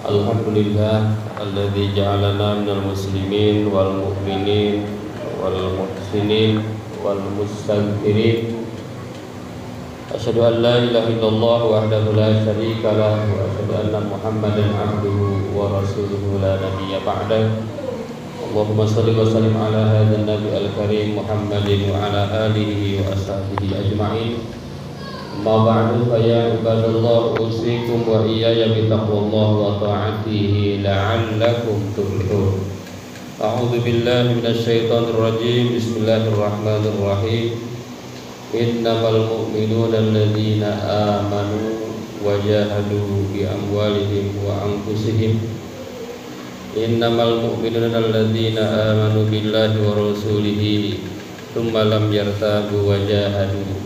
Alhamdulillah alladzi ja'alana minal muslimin wal mu'minin wal muhsinin wal mustaghfirin. Asyhadu an la ilaha illallah wahdahu la syarika lah wa asyhadu anna Muhammadan abduhu wa rasuluhu la nabiyya ba'dah. Allahumma shalli wa sallim ala hadzal nabi al-karim Muhammadin wa ala alihi wa ashabihi ajma'in. Ma ba'du fa ya ibadallah usikum wa iyaya bi taqwallah wa ta'atihi la'allakum tuflihun. A'udzu billahi minasy syaithanir rajim. Bismillahirrahmanirrahim. Innamal mu'minuna alladzina amanu wa jahadu bi amwalihim wa anfusihim. Innamal mu'minuna alladzina amanu billahi wa rasulihi tsumma lam yartabu wa jahadu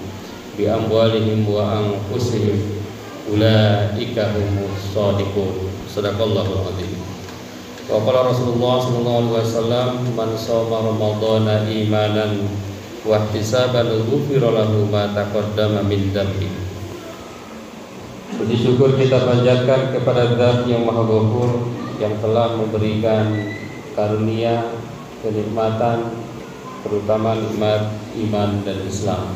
bi amwalihim wa anfusihim ulaika humus shadiqun. Shadaqallahul adzim. Wa qala Rasulullah sallallahu alaihi wasallam, man shoma ramadhana imanan wa ihtisaban ghufira lahu ma taqaddama min dhanbi. Puji syukur kita panjatkan kepada Zat yang Maha Ghafur yang telah memberikan karunia, kenikmatan, terutama nikmat iman dan Islam,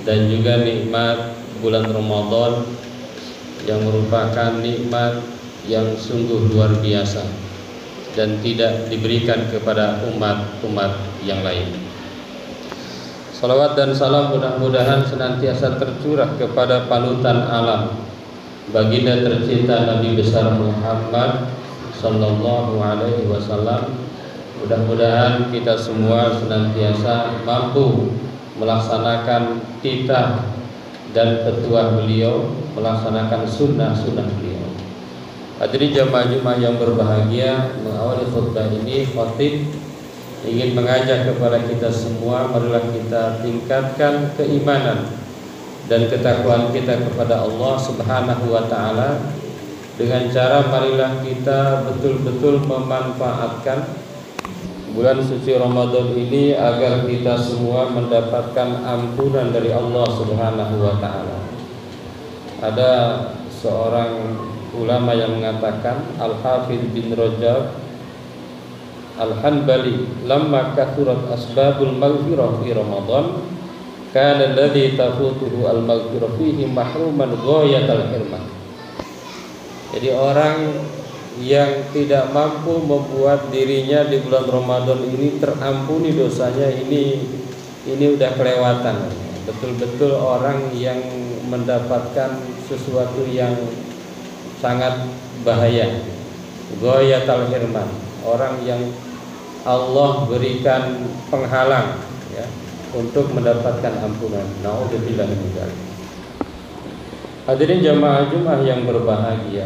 dan juga nikmat bulan Ramadan yang merupakan nikmat yang sungguh luar biasa dan tidak diberikan kepada umat-umat yang lain. Salawat dan salam mudah-mudahan senantiasa tercurah kepada panutan alam, baginda tercinta Nabi besar Muhammad sallallahu alaihi wasallam. Mudah-mudahan kita semua senantiasa mampu melaksanakan titah dan petuah beliau, melaksanakan sunnah-sunnah beliau. Hadirin jamaah Jumat yang berbahagia, mengawali khutbah ini khatib ingin mengajak kepada kita semua, marilah kita tingkatkan keimanan dan ketakwaan kita kepada Allah Subhanahu wa taala dengan cara marilah kita betul-betul memanfaatkan bulan suci Ramadan ini agar kita semua mendapatkan ampunan dari Allah Subhanahu wa taala. Ada seorang ulama yang mengatakan, Al-Hafidz bin Rajab Al-Hanbali, lamma kathurat asbabul maghfirah fi Ramadan kana alladhi tafutuhu al-maghfirah fihi mahruman ghayatal hirman. Jadi orang yang tidak mampu membuat dirinya di bulan Ramadan ini terampuni dosanya, ini udah kelewatan. Betul-betul orang yang mendapatkan sesuatu yang sangat bahaya. Ghayatul hirman, orang yang Allah berikan penghalang ya, untuk mendapatkan ampunan. Nauzubillah min dzalik. Hadirin jamaah Jumat yang berbahagia,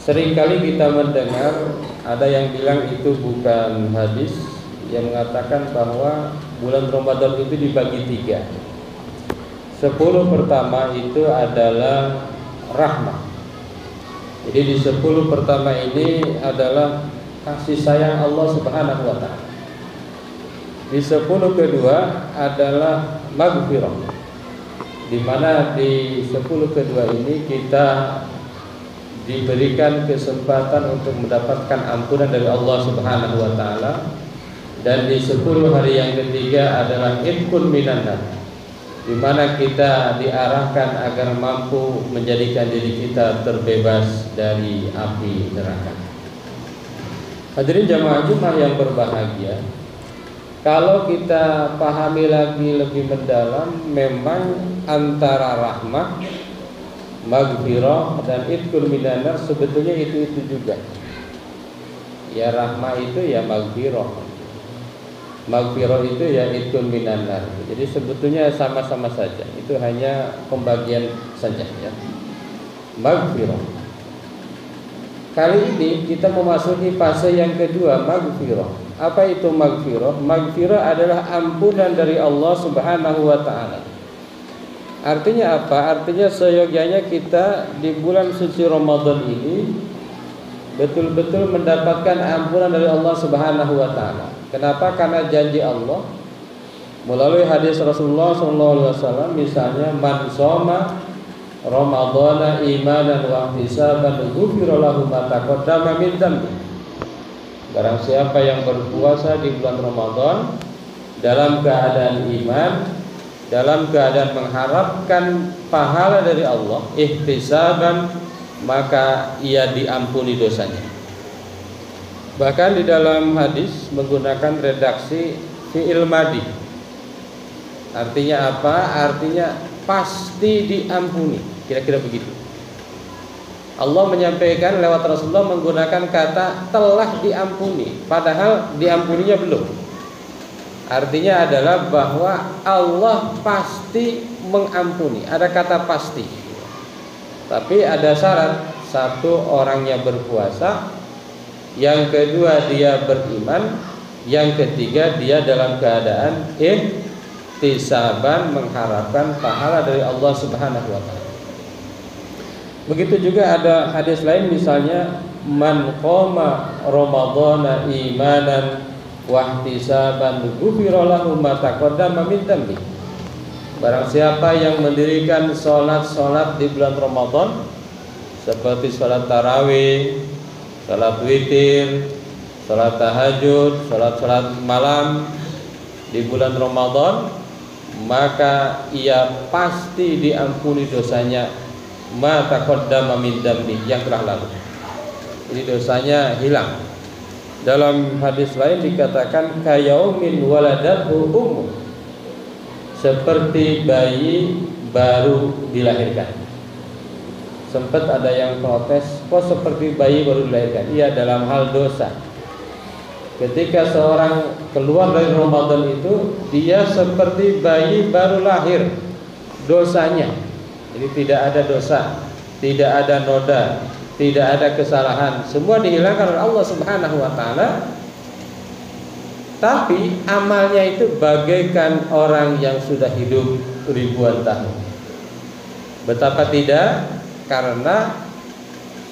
seringkali kita mendengar ada yang bilang itu bukan hadis, yang mengatakan bahwa bulan Ramadan itu dibagi 3. 10 pertama itu adalah rahmah. Jadi di 10 pertama ini adalah kasih sayang Allah Subhanahu wa taala. Di 10 kedua adalah maghfirah, di mana di 10 kedua ini kita diberikan kesempatan untuk mendapatkan ampunan dari Allah Subhanahu wa taala. Dan di 10 hari yang ketiga adalah itqun minan nar, di mana kita diarahkan agar mampu menjadikan diri kita terbebas dari api neraka. Hadirin jamaah Jumat yang berbahagia, kalau kita pahami lagi lebih mendalam, memang antara rahmah, maghfirah dan itqun minan nar sebetulnya itu juga. Ya rahmah itu ya maghfirah, maghfirah itu ya itqun minan nar. Jadi sebetulnya sama-sama saja, itu hanya pembagian saja ya. Maghfirah. Kali ini kita memasuki fase yang kedua, maghfirah. Apa itu maghfirah? Maghfirah adalah ampunan dari Allah Subhanahu wa taala. Artinya apa? Artinya seyogyanya kita di bulan suci Ramadan ini betul-betul mendapatkan ampunan dari Allah Subhanahu wa taala. Kenapa? Karena janji Allah melalui hadis Rasulullah SAW, misalnya man shoma Ramadhana imanan wa ihtisaban ghufira lahu ma taqaddama min dhanbi. Barang siapa yang berpuasa di bulan Ramadan dalam keadaan iman, dalam keadaan mengharapkan pahala dari Allah, ihtisaban, maka ia diampuni dosanya. Bahkan di dalam hadis menggunakan redaksi fi'il madhi. Artinya apa? Artinya pasti diampuni. Kira-kira begitu. Allah menyampaikan lewat Rasulullah menggunakan kata telah diampuni, padahal diampuninya belum. Artinya adalah bahwa Allah pasti mengampuni. Ada kata pasti. Tapi ada syarat. Satu, orangnya berpuasa. Yang kedua, dia beriman. Yang ketiga, dia dalam keadaan ihtisaban, mengharapkan pahala dari Allah Subhanahu wa taala. Begitu juga ada hadis lain, misalnya man qama ramadhana imanan wa ihtisaban ghufira lahu ma taqaddama min dhanbi. Barang siapa yang mendirikan salat-salat di bulan Ramadan seperti salat tarawih, salat witir, salat tahajud, salat malam di bulan Ramadan, maka ia pasti diampuni dosanya ma taqaddama min dhanbi, yang telah lalu. Ini dosanya hilang. Dalam hadis lain dikatakan kayaumin waladathu ummu, seperti bayi baru dilahirkan. Sempat ada yang protes, kok seperti bayi baru dilahirkan? Iya, dalam hal dosa. Ketika seorang keluar dari Ramadan itu, dia seperti bayi baru lahir dosanya. Jadi tidak ada dosa, tidak ada noda, tidak ada kesalahan, semua dihilangkan oleh Allah Subhanahu wa taala. Tapi amalnya itu bagaikan orang yang sudah hidup ribuan tahun. Betapa tidak? Karena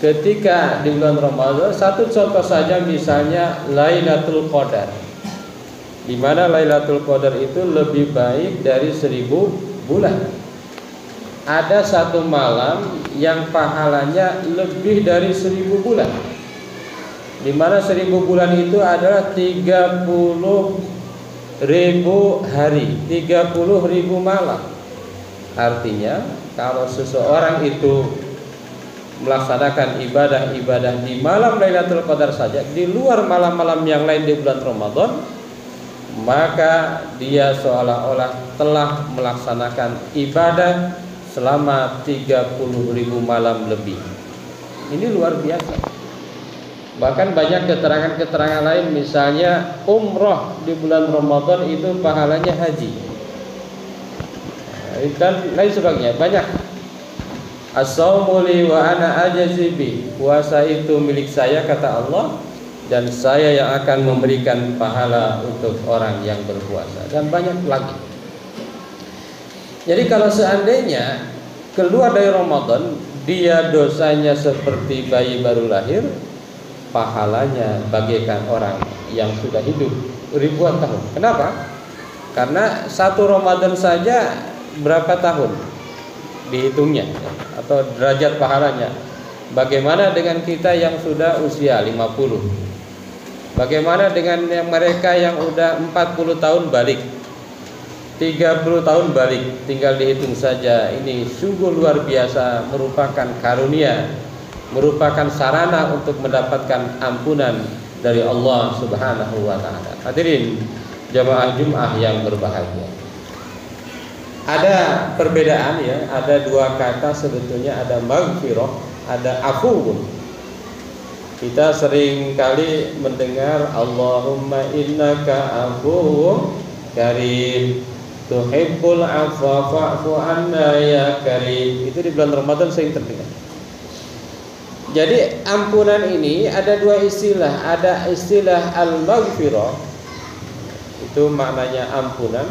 ketika di bulan Ramadan, satu contoh saja misalnya Lailatul Qadar, di mana Lailatul Qadar itu lebih baik dari 1000 bulan. Ada satu malam yang pahalanya lebih dari 1000 bulan, di mana 1000 bulan itu adalah 30.000 hari, 30.000 malam. Artinya kalau seseorang itu melaksanakan ibadah-ibadah di malam Lailatul Qadar saja, di luar malam-malam yang lain di bulan Ramadan, maka dia seolah-olah telah melaksanakan ibadah selama 30.000 malam lebih. Ini luar biasa. Bahkan banyak keterangan-keterangan lain, misalnya umroh di bulan Ramadan itu pahalanya haji, dan lain sebagainya. Banyak. As-saumu li wa ana ajzi bi, puasa itu milik saya kata Allah, dan saya yang akan memberikan pahala untuk orang yang berpuasa, dan banyak lagi. Jadi kalau seandainya keluar dari Ramadan dia dosanya seperti bayi baru lahir, pahalanya bagaikan orang yang sudah hidup ribuan tahun. Kenapa? Karena satu Ramadan saja berapa tahun dihitungnya atau derajat pahalanya. Bagaimana dengan kita yang sudah usia 50? Bagaimana dengan yang mereka yang udah 40 tahun balik, 30 tahun balik, tinggal dihitung saja. Ini sungguh luar biasa, merupakan karunia, merupakan sarana untuk mendapatkan ampunan dari Allah Subhanahu wa taala. Hadirin jamaah Jumat yang berbahagia. Ada perbedaan ya, ada dua kata sebetulnya, ada maghfirah, ada afuwun. Kita sering kali mendengar Allahumma innaka afuwwun karim tuhibbul afwa fa'fu anna ya karim. Itu di bulan Ramadan sering terdengar. Jadi ampunan ini ada dua istilah. Ada istilah al-maghfirah, itu maknanya ampunan.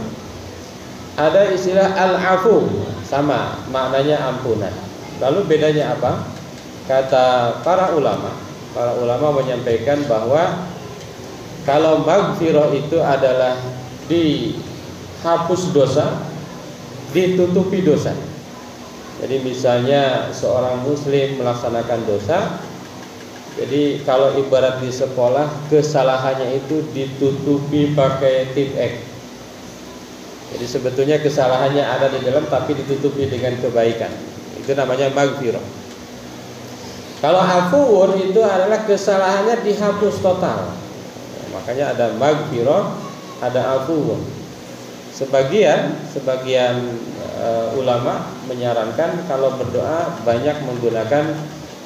Ada istilah al-afu, sama maknanya ampunan. Lalu bedanya apa? Kata para ulama menyampaikan bahwa kalau maghfirah itu adalah dihapus dosa, ditutupi dosa. Jadi misalnya seorang muslim melaksanakan dosa, jadi kalau ibarat di sekolah, kesalahannya itu ditutupi pakai tip X. Jadi sebetulnya kesalahannya ada di dalam tapi ditutupi dengan kebaikan. Itu namanya maghfirah. Kalau afuun itu adalah kesalahannya dihapus total. Makanya ada maghfirah, ada afuun. Sebagian ulama menyarankan kalau berdoa banyak menggunakan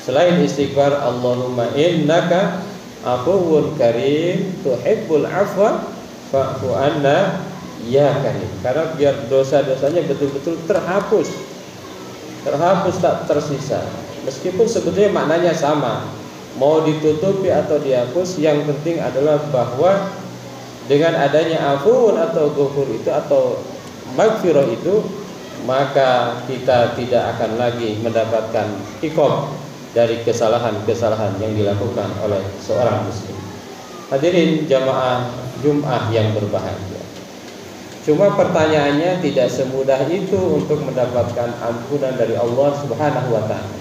selain istighfar Allahumma innaka afuwun karim tuhibbul afwa fa'fu anna ya karim. Karena biar dosa-dosanya betul-betul terhapus tak tersisa. Meskipun sebetulnya maknanya sama, mau ditutupi atau dihapus, yang penting adalah bahwa dengan adanya afuun atau ghafur itu atau maghfirah itu, maka kita tidak akan lagi mendapatkan iqab dari kesalahan-kesalahan yang dilakukan oleh seorang muslim. Hadirin jamaah Jumat yang berbahagia. Cuma pertanyaannya tidak semudah itu untuk mendapatkan ampunan dari Allah Subhanahu wa taala.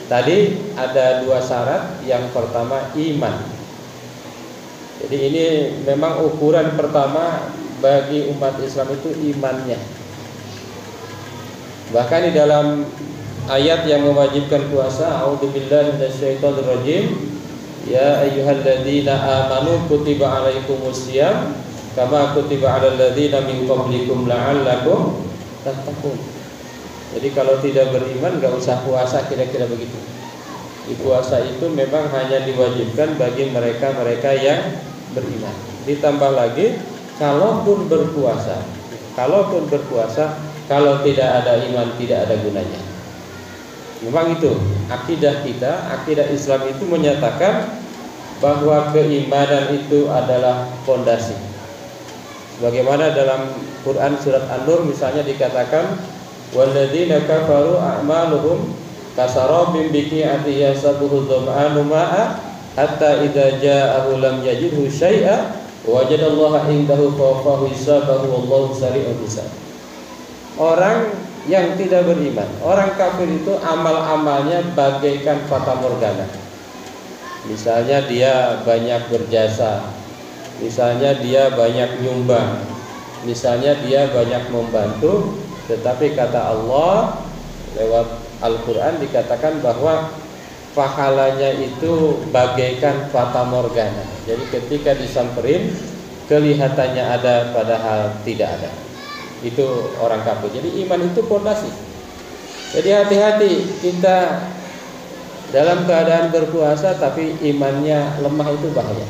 Tadi ada 2 syarat. Yang pertama iman. Jadi ini memang ukuran pertama bagi umat Islam itu imannya. Bahkan di dalam ayat yang mewajibkan puasa, a'udzubillahi minasyaitonir rajim, ya ayyuhalladzina amanu kutiba alaikumusiyam kama kutiba alal ladzina min qablikum la'allakum tattaqun. Jadi kalau tidak beriman enggak usah puasa, kira-kira begitu. Di puasa itu memang hanya diwajibkan bagi mereka-mereka yang beriman. Ditambah lagi kalaupun berpuasa, kalau tidak ada iman tidak ada gunanya. Memang itu akidah kita, akidah Islam itu menyatakan bahwa keimanan itu adalah fondasi. Sebagaimana dalam Quran surat An-Nur misalnya dikatakan walladzina kafaru a'maluhum kasarabim biqi'ati yasabuhu dhama'anu ma'a hatta idza ja'ahu lam yajidhu syai'a wajadallaha indahu fawafahu hisabahu wallahu sari'ul hisab. Orang yang tidak beriman, orang kafir itu amal-amalnya bagaikan fata morgana. Misalnya dia banyak berjasa, misalnya dia banyak nyumbang, misalnya dia banyak membantu, tetapi kata Allah lewat Al-Quran dikatakan bahwa pahalanya itu bagaikan fata morgana. Jadi ketika disamperin kelihatannya ada padahal tidak ada. Itu orang kafir. Jadi iman itu fondasi. Jadi hati-hati kita dalam keadaan berpuasa tapi imannya lemah, itu bahaya.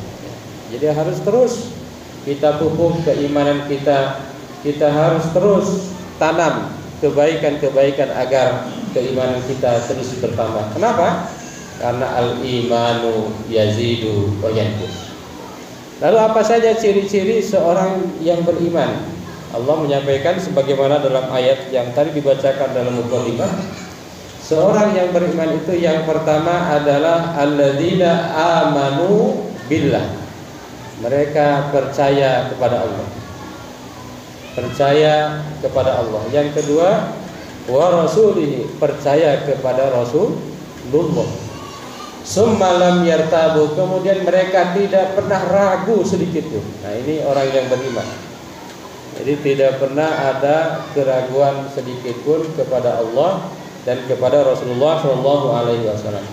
Jadi harus terus kita pupuk keimanan kita. Kita harus terus tanam kebaikan-kebaikan agar keimanan kita terus bertambah. Kenapa? Karena al-imanu yazidu wa yanqus. Lalu apa saja ciri-ciri seorang yang beriman? Allah menyampaikan sebagaimana dalam ayat yang tadi dibacakan dalam mukadimah. Seorang yang beriman itu yang pertama adalah alladzina amanu billah. Mereka percaya kepada Allah. Percaya kepada Allah. Yang kedua, wa rasulihi, percaya kepada Rasulullah. Summa lam yartabu, kemudian mereka tidak pernah ragu sedikit pun. Nah, ini orang yang beriman. Jadi tidak pernah ada keraguan sedikit pun kepada Allah dan kepada Rasulullah SAW.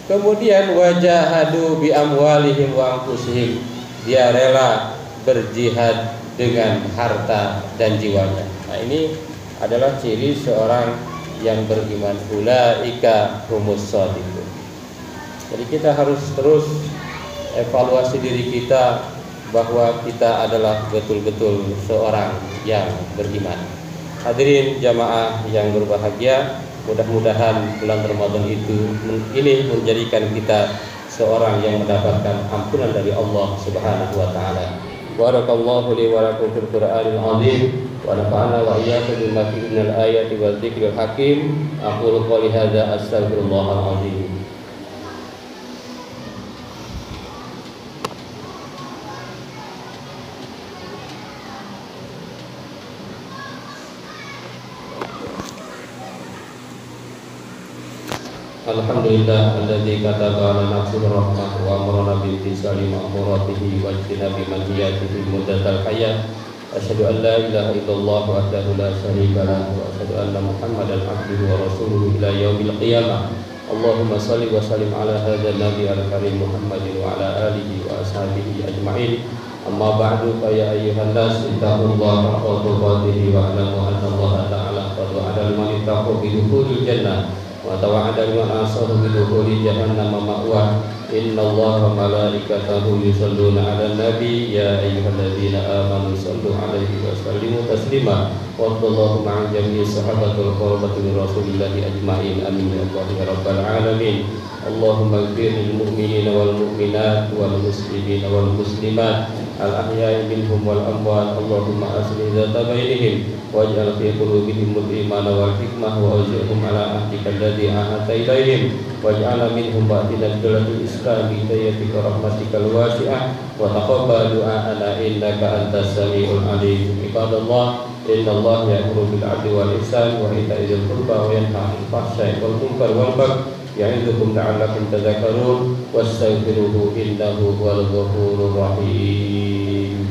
Kemudian wajahadu bi amwalihim wa anfusihim, dia rela berjihad dengan harta dan jiwanya. Nah, ini adalah ciri seorang yang beriman. Ulaika humus shadiqun. Jadi kita harus terus evaluasi diri kita bahwa kita adalah betul-betul seorang yang beriman. Hadirin jamaah yang berbahagia, mudah-mudahan bulan Ramadan ini menjadikan kita seorang yang mendapatkan ampunan dari Allah Subhanahu wa taala. Barakallahu li wa lakum fil Qur'anil azim wa nafa'ana wa iyyakum bima fihi minal ayati wal dzikril hakim. Aqulu qouli hadza astaghfirullahal azim. Alhamdulillah alladzi kataba ala nafsihi rahmah wa amarna bi imtisali ma'muratihi wa ijtinabi manhiyatihi muddatal hayat. Asyhadu an la ilaha illallah wahdahu la syarika lahu wa asyhadu anna Muhammadan abduhu wa rasuluhu ila yaumil qiyamah. Allahumma shalli wa sallim ala hadzal nabi al-karim Muhammadin wa ala alihi wa ashabihi ajma'in. Amma ba'du fa ya ayyuhan nas ittaqullaha haqqa tuqatih wa alamu anna Allah ta'ala qad wa'ada liman ittaqahu bi dukhulil jannah wa tawa'ada liman asahu bi dukhuli jahannam ma'wa. Inna Allaha wa malaikatahu yusholluna 'alan nabi ya ayyuhalladzina amanu shallu 'alaihi wa sallimu taslima. Wa sallallahu ma'a jami'i sahabatul qurrati rasulillahi ajma'in. Amin ya rabbal alamin. Allahumma ighfir lil mu'minina wal mu'minat wal muslimina wal muslimat al-ahya'i minhum wal amwat. Allahumma aslih dzata bainihim waj'al fi qulubihimul imana wal hikmah wa awzi'hum ala ahdika alladzi ahadta ilaihim waj'al minhum ba'dina bil islam bi hidayatika rahmatikal wasi'ah wa taqabbal du'ana innaka antas samiul alim. Ibadallah, innallaha ya'muru bil 'adli wal ihsan wa ita'i dzil qurba wa yanha 'anil fahsya'i wal munkar wal baghi ya'idukum la'allakum tadhakkarun wastaghfiruhu innahu huwal ghafurur rahim.